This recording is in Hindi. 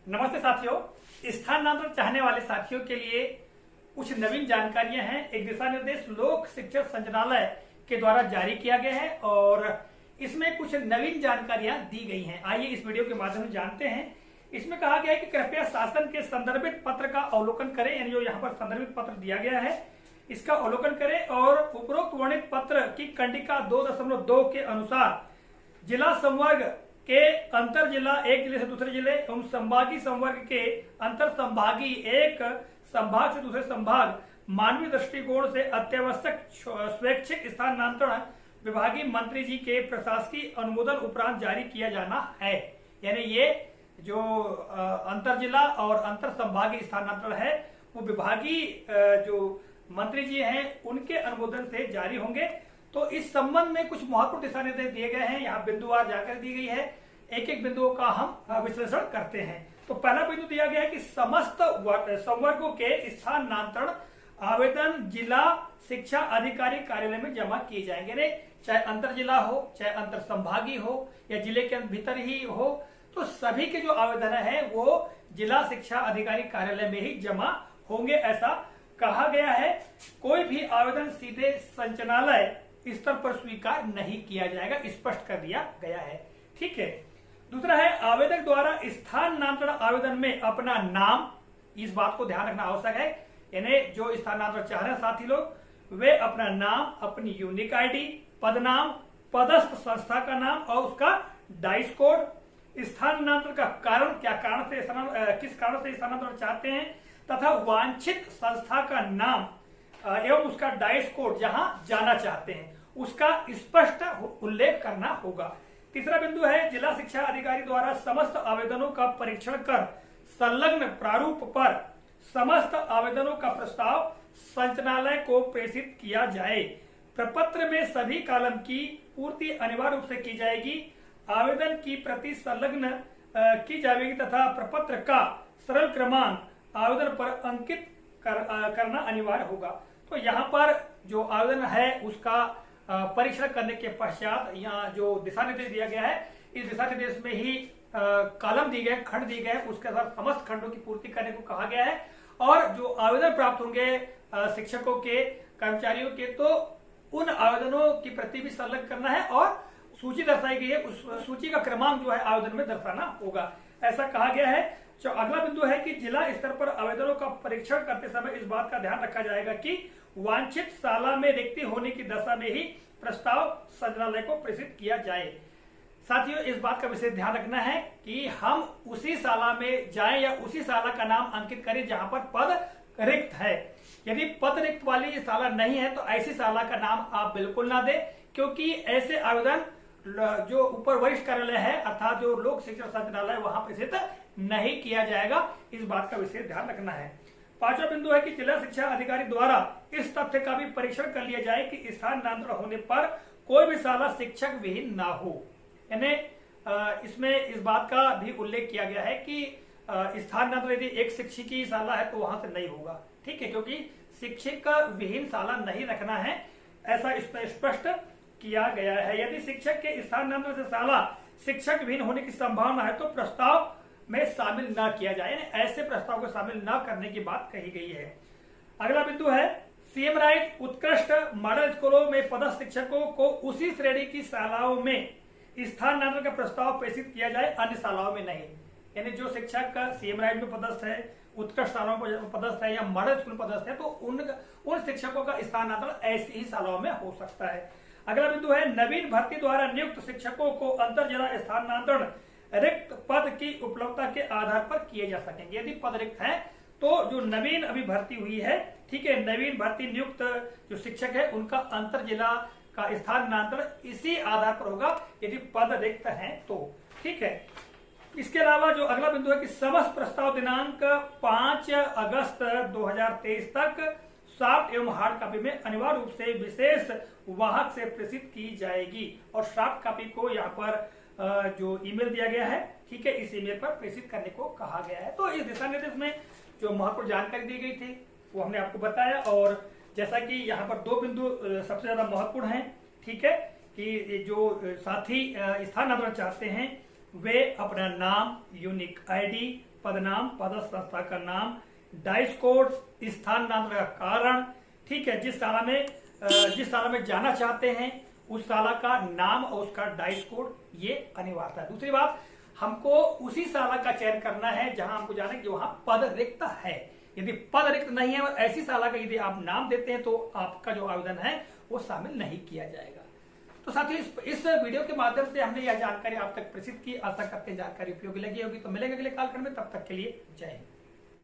नमस्ते साथियों, स्थानांतरण चाहने वाले साथियों के लिए कुछ नवीन जानकारियां हैं। एक दिशा निर्देश लोक शिक्षण संचालनालय के द्वारा जारी किया गया है और इसमें कुछ नवीन जानकारियां दी गई हैं। आइए इस वीडियो के माध्यम से जानते हैं। इसमें कहा गया है कि कृपया शासन के संदर्भित पत्र का अवलोकन करें, यानी जो यहाँ पर संदर्भित पत्र दिया गया है इसका अवलोकन करें और उपरोक्त वर्णित पत्र की कंडिका 2.2 के अनुसार जिला संवर्ग के अंतर जिला एक जिले से दूसरे जिले एवं संभागीय संवर्ग के अंतर संभागीय एक संभाग से दूसरे संभाग मानवीय दृष्टिकोण से अत्यावश्यक स्वैच्छिक स्थानांतरण विभागीय मंत्री जी के प्रशासकीय अनुमोदन उपरांत जारी किया जाना है। यानी ये जो अंतर जिला और अंतर संभागीय स्थानांतरण है वो विभागीय जो मंत्री जी हैं उनके अनुमोदन से जारी होंगे। तो इस संबंध में कुछ महत्वपूर्ण दिशा निर्देश दिए गए हैं। यहाँ बिंदुवार जानकारी दी गई है, एक एक बिंदुओं का हम विश्लेषण करते हैं। तो पहला बिंदु दिया गया है कि समस्त संवर्गों के स्थानांतरण आवेदन जिला शिक्षा अधिकारी कार्यालय में जमा किए जाएंगे। चाहे अंतर जिला हो, चाहे अंतर संभागीय हो या जिले के भीतर ही हो, तो सभी के जो आवेदन है वो जिला शिक्षा अधिकारी कार्यालय में ही जमा होंगे, ऐसा कहा गया है। कोई भी आवेदन सीधे संचालनालय स्तर पर स्वीकार नहीं किया जाएगा, स्पष्ट कर दिया गया है। ठीक है। दूसरा है आवेदक द्वारा स्थानांतरण आवेदन में अपना नाम, इस बात को ध्यान रखना आवश्यक है। यानी जो स्थानांतरण चाह रहे हैं साथी लोग वे अपना नाम, अपनी यूनिक आईडी, पदनाम, पदस्थ संस्था का नाम और उसका डाइस कोड, स्थानांतरण का कारण, क्या कारण से किस कारण से स्थानांतरण चाहते हैं तथा वांछित संस्था का नाम एवं उसका डाइस कोड जहां जाना चाहते हैं उसका स्पष्ट उल्लेख करना होगा। तीसरा बिंदु है जिला शिक्षा अधिकारी द्वारा समस्त आवेदनों का परीक्षण कर संलग्न प्रारूप पर समस्त आवेदनों का प्रस्ताव संचालनालय को प्रेषित किया जाए। प्रपत्र में सभी कॉलम की पूर्ति अनिवार्य रूप से की जाएगी। आवेदन की प्रति संलग्न की जाएगी तथा प्रपत्र का सरल क्रमांक आवेदन पर अंकित करना अनिवार्य होगा। तो यहाँ पर जो आवेदन है उसका परीक्षण करने के पश्चात यहाँ जो दिशा निर्देश दिया गया है, इस दिशा निर्देश में ही कॉलम दी गए, खंड दी गए, उसके साथ समस्त खंडों की पूर्ति करने को कहा गया है। और जो आवेदन प्राप्त होंगे शिक्षकों के, कर्मचारियों के, तो उन आवेदनों की प्रति भी संलग्न करना है और सूची दर्शाई गई है, उस सूची का क्रमांक जो है आवेदन में दर्शाना होगा, ऐसा कहा गया है। जो अगला बिंदु है कि जिला स्तर पर आवेदनों का परीक्षण करते समय इस बात का ध्यान रखा जाएगा कि वांछित शाला में रिक्ति होने की दशा में ही प्रस्ताव संचालनालय को प्रेषित किया जाए। साथियों, इस बात का विशेष ध्यान रखना है कि हम उसी शाला में जाएं या उसी शाला का नाम अंकित करें जहां पर पद रिक्त है। यदि पद रिक्त वाली शाला नहीं है तो ऐसी शाला का नाम आप बिल्कुल ना दें, क्योंकि ऐसे आवेदन जो ऊपर वरिष्ठ कार्यालय है अर्थात जो लोक शिक्षण संचालनालय वहां प्रेषित नहीं किया जाएगा। इस बात का विशेष ध्यान रखना है। पांचवा बिंदु है कि जिला शिक्षा अधिकारी द्वारा इस तथ्य का भी परीक्षण कर लिया जाए कि स्थानांतरण होने पर कोई भी शाला शिक्षक विहीन ना हो। यानी इसमें इस बात का भी उल्लेख किया गया है कि स्थानांतरण यदि एक शिक्षक की शाला है तो वहां से नहीं होगा। ठीक है, क्योंकि शिक्षक विहीन शाला नहीं रखना है, ऐसा इसमें स्पष्ट किया गया है। यदि शिक्षक के स्थानांतरण से शाला शिक्षक विहीन होने की संभावना है तो प्रस्ताव में शामिल न किया जाए, ऐसे प्रस्ताव को शामिल न करने की बात कही गई है। अगला बिंदु है सीएम राइट उत्कृष्ट मॉडल स्कूलों में पदस्थ शिक्षकों को उसी श्रेणी की शालाओं में स्थानांतरण का प्रस्ताव प्रेषित किया जाए, अन्य शालाओं में नहीं। यानी जो शिक्षक सीएम राइट में पदस्थ है, उत्कृष्ट शालाओं में पदस्थ है या मॉडल स्कूल में पदस्थ है, तो उन शिक्षकों का स्थानांतरण ऐसी ही शालाओं में हो सकता है। अगला बिंदु है नवीन भर्ती द्वारा नियुक्त शिक्षकों को अंतर जिला स्थानांतरण रिक्त पद की उपलब्धता के आधार पर किए जा सकेंगे। यदि पद रिक्त है तो जो नवीन अभी भर्ती हुई है, ठीक है, नवीन भर्ती नियुक्त जो शिक्षक है उनका अंतर जिला का स्थानांतरण इसी आधार पर होगा यदि पद रिक्त है तो। ठीक है। इसके अलावा जो अगला बिंदु है कि समस्त प्रस्ताव दिनांक 5 अगस्त 2023 तक सॉफ्ट एवं हार्ड कॉपी में अनिवार्य रूप से विशेष वाहक से प्रेषित की जाएगी और सॉफ्ट कॉपी को यहाँ पर जो ईमेल दिया गया है, ठीक है, इस ईमेल पर प्रेषित करने को कहा गया है। तो इस दिशा निर्देश में जो महत्वपूर्ण जानकारी दी गई थी वो हमने आपको बताया। और जैसा कि यहाँ पर दो बिंदु सबसे ज्यादा महत्वपूर्ण हैं, ठीक है, कि जो साथी स्थानांतरण चाहते हैं वे अपना नाम, यूनिक आईडी, पदनाम, पदस्थ संस्था का नाम, डाइस कोड, स्थानांतरण का कारण, ठीक है, जिस शाला में जाना चाहते हैं उस शाला का नाम और उसका डाइस कोड, ये अनिवार्य है। दूसरी बात, हमको उसी शाला का चयन करना है जहां हमको जाना है कि वहां पद रिक्त है। यदि पद रिक्त नहीं है और ऐसी शाला का यदि आप नाम देते हैं तो आपका जो आवेदन है वो शामिल नहीं किया जाएगा। तो साथियों, इस वीडियो के माध्यम से हमने यह जानकारी आप तक प्रेषित की। आशा करते हैं जानकारी उपयोगी लगी होगी। तो मिलेंगे अगले कार्यक्रम में, तब तक के लिए जय हिंद।